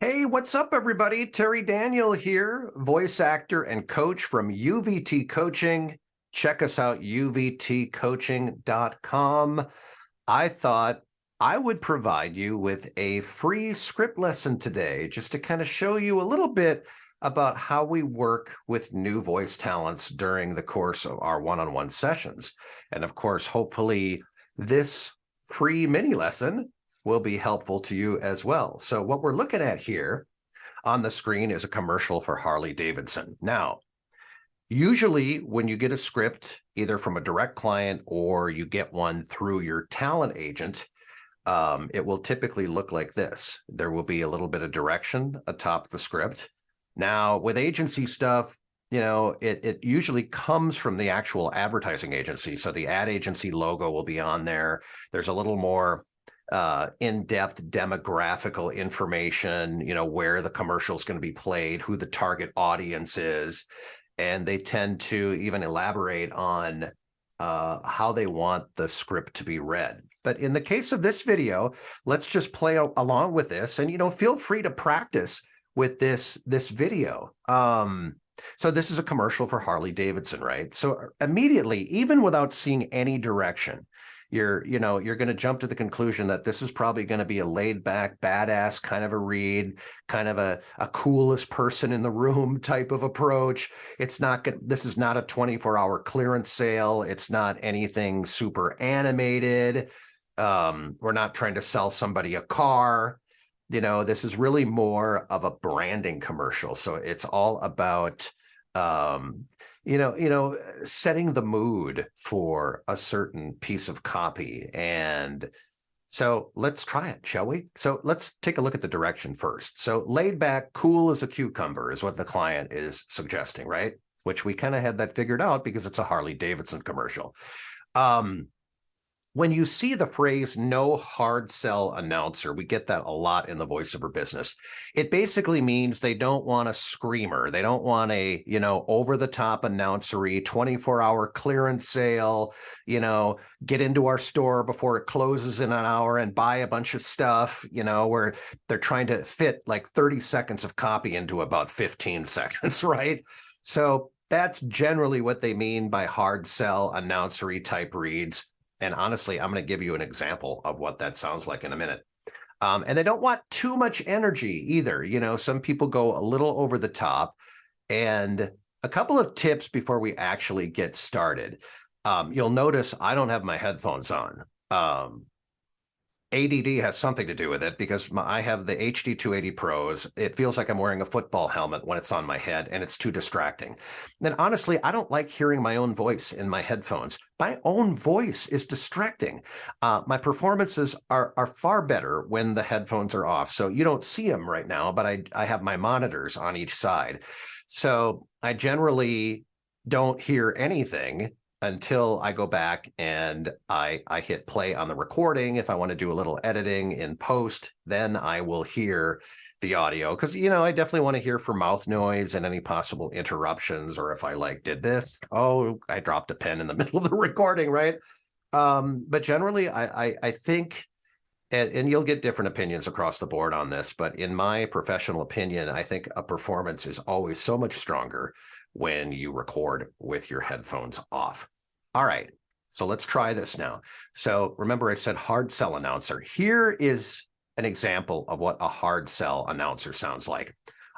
Hey, what's up, everybody? Terry Daniel here, voice actor and coach from UVT Coaching. Check us out, uvtcoaching.com. I thought I would provide you with a free script lesson today just to kind of show you a little bit about how we work with new voice talents during the course of our one-on-one sessions. And of course, hopefully, this free mini lesson will be helpful to you as well. So what we're looking at here on the screen is a commercial for Harley Davidson. Now, usually when you get a script, either from a direct client or you get one through your talent agent, it will typically look like this. There will be a little bit of direction atop the script. Now, with agency stuff, it usually comes from the actual advertising agency. So the ad agency logo will be on there. There's a little more in-depth demographical information, where the commercial is going to be played, who the target audience is, and they tend to even elaborate on how they want the script to be read. But in the case of this video, let's just play along with this, and feel free to practice with this video. So this is a commercial for Harley Davidson, right? So immediately, even without seeing any direction, you're going to jump to the conclusion that this is probably going to be a laid back, badass kind of a read, kind of a coolest person in the room type of approach. This is not a 24-hour clearance sale. It's not anything super animated. We're not trying to sell somebody a car. This is really more of a branding commercial. So it's all about setting the mood for a certain piece of copy. And so let's try it, shall we? So let's take a look at the direction first. So laid back, cool as a cucumber is what the client is suggesting, right? Which we kind of had that figured out because it's a Harley Davidson commercial. When you see the phrase no hard sell announcer, we get that a lot in the voiceover business. It basically means they don't want a screamer. They don't want a, over the top announcery, 24-hour clearance sale, get into our store before it closes in an hour and buy a bunch of stuff, where they're trying to fit like 30 seconds of copy into about 15 seconds, right? So that's generally what they mean by hard sell announcery type reads. And honestly, I'm going to give you an example of what that sounds like in a minute. And they don't want too much energy either. Some people go a little over the top. And a couple of tips before we actually get started. You'll notice I don't have my headphones on. ADD has something to do with it because I have the HD 280 Pros. It feels like I'm wearing a football helmet when it's on my head, and it's too distracting. And honestly, I don't like hearing my own voice in my headphones. My own voice is distracting. My performances are far better when the headphones are off. So you don't see them right now, but I have my monitors on each side. So I generally don't hear anything until I go back and I hit play on the recording. If I want to do a little editing in post, then I will hear the audio because, I definitely want to hear for mouth noise and any possible interruptions, or if I did this, oh, I dropped a pen in the middle of the recording, right? But generally, I think, and you'll get different opinions across the board on this, but in my professional opinion, I think a performance is always so much stronger when you record with your headphones off. All right, so let's try this now. So remember I said hard sell announcer. Here is an example of what a hard sell announcer sounds like.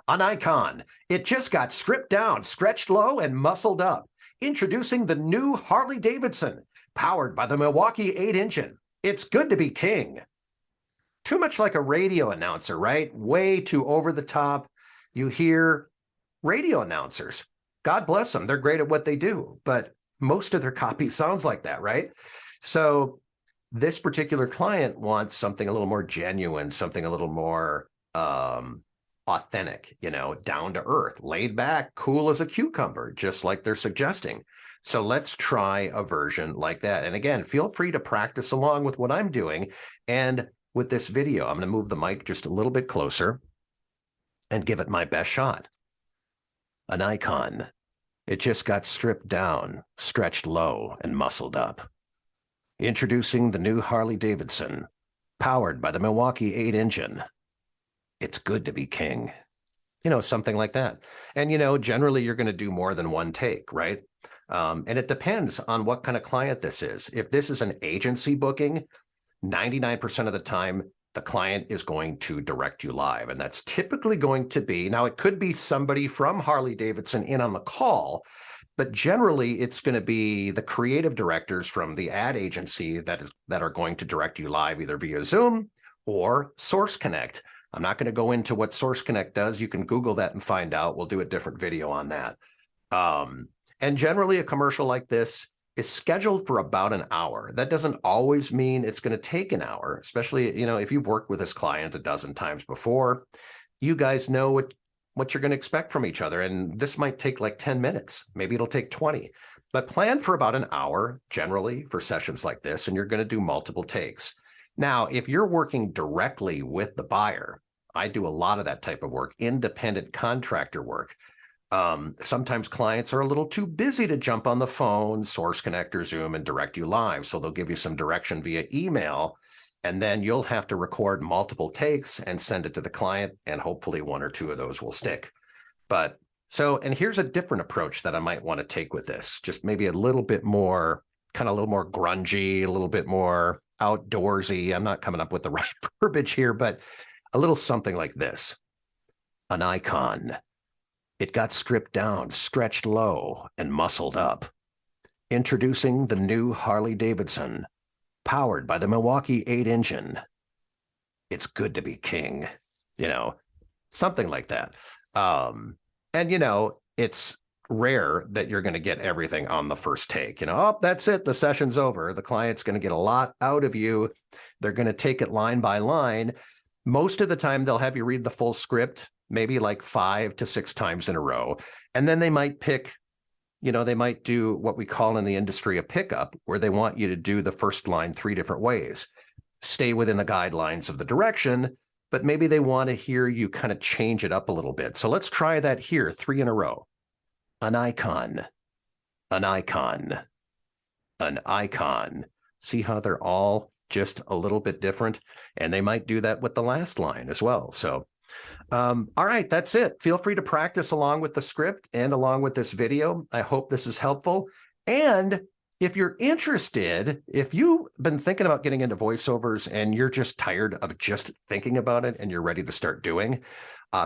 An icon. It just got stripped down, stretched low, and muscled up. Introducing the new Harley Davidson, powered by the Milwaukee 8 engine. It's good to be king. Too much like a radio announcer, right? Way too over the top. You hear radio announcers. God bless them. They're great at what they do, but most of their copy sounds like that, right? So this particular client wants something a little more genuine, something a little more authentic, down to earth, laid back, cool as a cucumber, just like they're suggesting. So let's try a version like that. And again, feel free to practice along with what I'm doing. And with this video, I'm going to move the mic just a little bit closer and give it my best shot. An icon. It just got stripped down, stretched low, and muscled up. Introducing the new Harley Davidson, powered by the Milwaukee 8 engine. It's good to be king. Something like that. And, generally you're going to do more than one take, right? And it depends on what kind of client this is. If this is an agency booking, 99% of the time, the client is going to direct you live. And that's typically going to be, now it could be somebody from Harley Davidson in on the call, but generally it's going to be the creative directors from the ad agency that are going to direct you live either via Zoom or Source Connect. I'm not going to go into what Source Connect does. You can Google that and find out. We'll do a different video on that. And generally a commercial like this is scheduled for about an hour. That doesn't always mean it's going to take an hour, especially, if you've worked with this client a dozen times before, you guys know what you're going to expect from each other. And this might take like 10 minutes. Maybe it'll take 20, but plan for about an hour generally for sessions like this, and you're going to do multiple takes. Now, if you're working directly with the buyer, I do a lot of that type of work, independent contractor work. Sometimes clients are a little too busy to jump on the phone, Source Connect or Zoom, and direct you live. So they'll give you some direction via email, and then you'll have to record multiple takes and send it to the client, and hopefully one or two of those will stick. And here's a different approach that I might want to take with this, just maybe a little bit more, kind of a little more grungy, a little bit more outdoorsy. I'm not coming up with the right verbiage here, but a little something like this. An icon. It got stripped down, stretched low, and muscled up. Introducing the new Harley Davidson, powered by the Milwaukee 8 engine. It's good to be king, something like that. It's rare that you're going to get everything on the first take. That's it. The session's over. The client's going to get a lot out of you. They're going to take it line by line. Most of the time, they'll have you read the full script, maybe like 5 to 6 times in a row. And then they might pick, they might do what we call in the industry a pickup, where they want you to do the first line 3 different ways. Stay within the guidelines of the direction, but maybe they want to hear you kind of change it up a little bit. So let's try that here, 3 in a row. An icon, an icon, an icon. See how they're all just a little bit different? And they might do that with the last line as well. So, all right, that's it. Feel free to practice along with the script and along with this video. I hope this is helpful. And if you're interested, if you've been thinking about getting into voiceovers and you're just tired of just thinking about it and you're ready to start doing,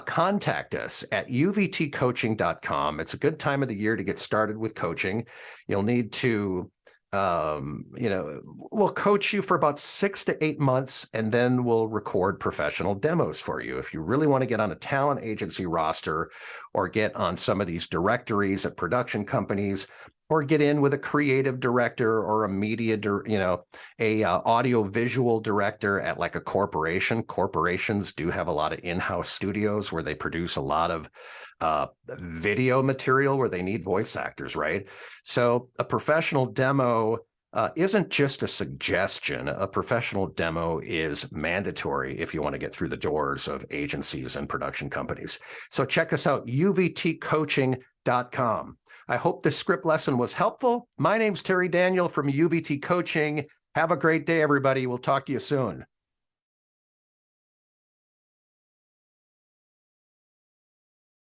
contact us at uvtcoaching.com. It's a good time of the year to get started with coaching. You'll need to, we'll coach you for about 6 to 8 months, and then we'll record professional demos for you. If you really want to get on a talent agency roster or get on some of these directories at production companies, or get in with a creative director or a media, audio visual director at like a corporation. Corporations do have a lot of in-house studios where they produce a lot of video material where they need voice actors, right? So a professional demo isn't just a suggestion. A professional demo is mandatory if you want to get through the doors of agencies and production companies. So check us out, uvtcoaching.com. I hope this script lesson was helpful. My name's Terry Daniel from UVT Coaching. Have a great day, everybody. We'll talk to you soon.